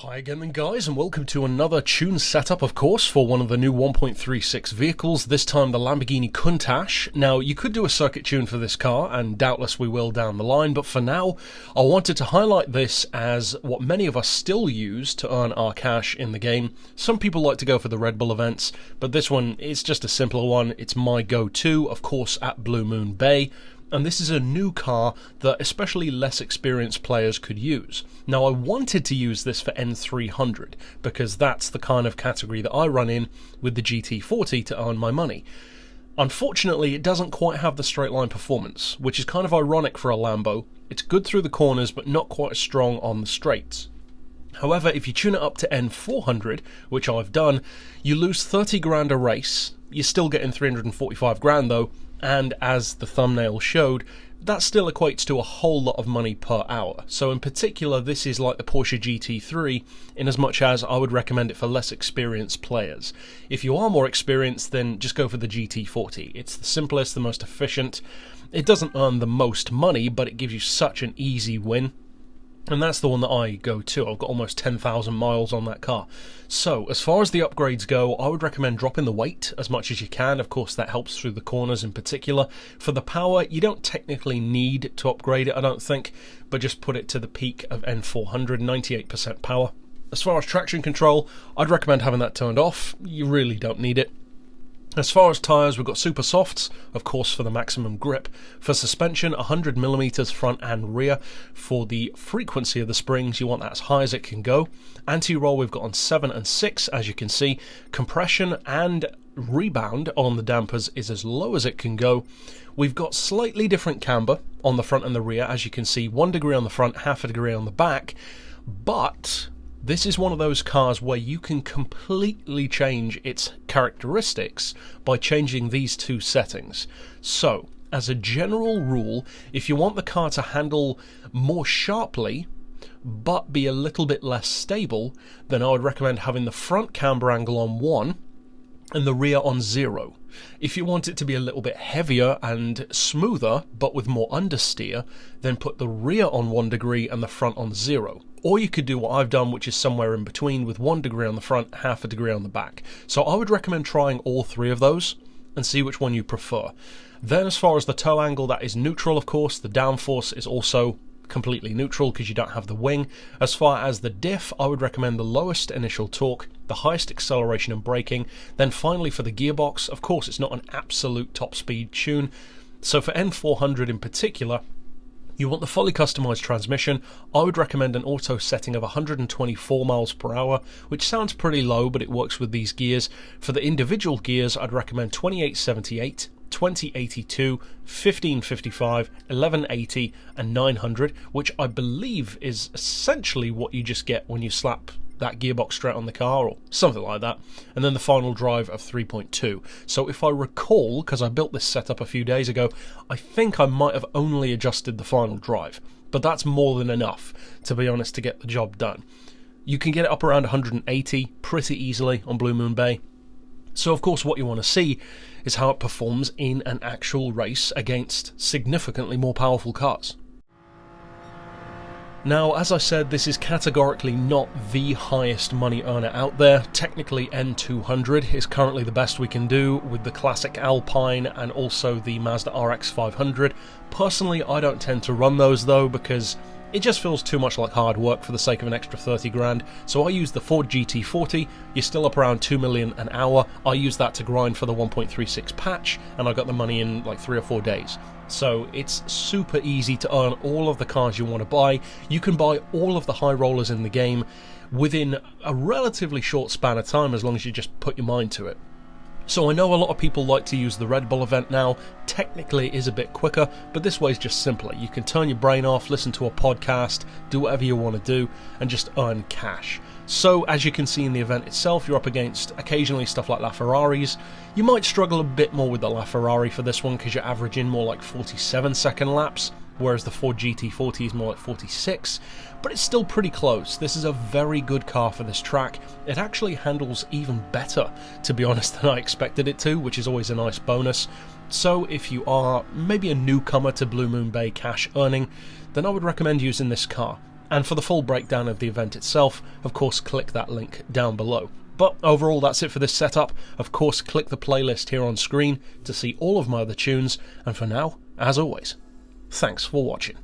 Hi again then guys, and welcome to another tune setup, of course, for one of the new 1.36 vehicles, this time the Lamborghini Countach. Now, you could do a circuit tune for this car, and doubtless we will down the line, but for now, I wanted to highlight this as what many of us still use to earn our cash in the game. Some people like to go for the Red Bull events, but this one is just a simpler one. It's my go-to, of course, at Blue Moon Bay. And this is a new car that especially less experienced players could use. Now, I wanted to use this for N300 because that's the kind of category that I run in with the GT40 to earn my money. Unfortunately, it doesn't quite have the straight line performance, which is kind of ironic for a Lambo. It's good through the corners but not quite as strong on the straights. However, if you tune it up to N400, which I've done, you lose 30 grand a race. You're still getting 345 grand though. And as the thumbnail showed, that still equates to a whole lot of money per hour. So in particular, this is like the Porsche GT3 in as much as I would recommend it for less experienced players. If you are more experienced, then just go for the GT40. It's the simplest, the most efficient. It doesn't earn the most money, but it gives you such an easy win. And that's the one that I go to. I've got almost 10,000 miles on that car. So, as far as the upgrades go, I would recommend dropping the weight as much as you can. Of course, that helps through the corners in particular. For the power, you don't technically need to upgrade it, I don't think, but just put it to the peak of N400, 98% power. As far as traction control, I'd recommend having that turned off. You really don't need it. As far as tyres, we've got super softs, of course, for the maximum grip. For suspension, 100mm front and rear. For the frequency of the springs, you want that as high as it can go. Anti-roll, we've got on 7 and 6, as you can see. Compression and rebound on the dampers is as low as it can go. We've got slightly different camber on the front and the rear, as you can see. 1 degree on the front, half a degree on the back. But this is one of those cars where you can completely change its characteristics by changing these two settings. So, as a general rule, if you want the car to handle more sharply, but be a little bit less stable, then I would recommend having the front camber angle on 1 and the rear on 0. If you want it to be a little bit heavier and smoother, but with more understeer, then put the rear on 1 degree and the front on 0. Or you could do what I've done, which is somewhere in between with 1 degree on the front, half a degree on the back. So I would recommend trying all 3 of those and see which one you prefer. Then as far as the toe angle, that is neutral, of course. The downforce is also completely neutral because you don't have the wing. As far as the diff, I would recommend the lowest initial torque, the highest acceleration and braking. Then finally for the gearbox, of course it's not an absolute top speed tune. So for N400 in particular, you want the fully customized transmission. I would recommend an auto setting of 124 miles per hour, which sounds pretty low, but it works with these gears. For the individual gears, I'd recommend 2878, 2082, 1555, 1180 and 900, which I believe is essentially what you just get when you slap that gearbox straight on the car or something like that, and then the final drive of 3.2. So if I recall, because I built this setup a few days ago, I think I might have only adjusted the final drive, but that's more than enough, to be honest, to get the job done. You can get it up around 180 pretty easily on Blue Moon Bay. So of course what you want to see is how it performs in an actual race against significantly more powerful cars. Now, as I said, this is categorically not the highest money earner out there. Technically N200 is currently the best we can do with the classic Alpine and also the Mazda RX 500. Personally, I don't tend to run those though because it just feels too much like hard work for the sake of an extra 30 grand. So I use the Ford GT40. You're still up around 2 million an hour. I use that to grind for the 1.36 patch, and I got the money in like 3 or 4 days. So it's super easy to earn all of the cars you want to buy. You can buy all of the high rollers in the game within a relatively short span of time as long as you just put your mind to it. So I know a lot of people like to use the Red Bull event now. Technically it is a bit quicker, but this way is just simpler. You can turn your brain off, listen to a podcast, do whatever you want to do, and just earn cash. So as you can see in the event itself, you're up against occasionally stuff like LaFerraris. You might struggle a bit more with the LaFerrari for this one because you're averaging more like 47-second laps, whereas the Ford GT40 is more like 46, but it's still pretty close. This is a very good car for this track. It actually handles even better, to be honest, than I expected it to, which is always a nice bonus. So if you are maybe a newcomer to Blue Moon Bay cash earning, then I would recommend using this car. And for the full breakdown of the event itself, of course click that link down below. But overall, that's it for this setup. Of course, click the playlist here on screen to see all of my other tunes, and for now, as always, thanks for watching.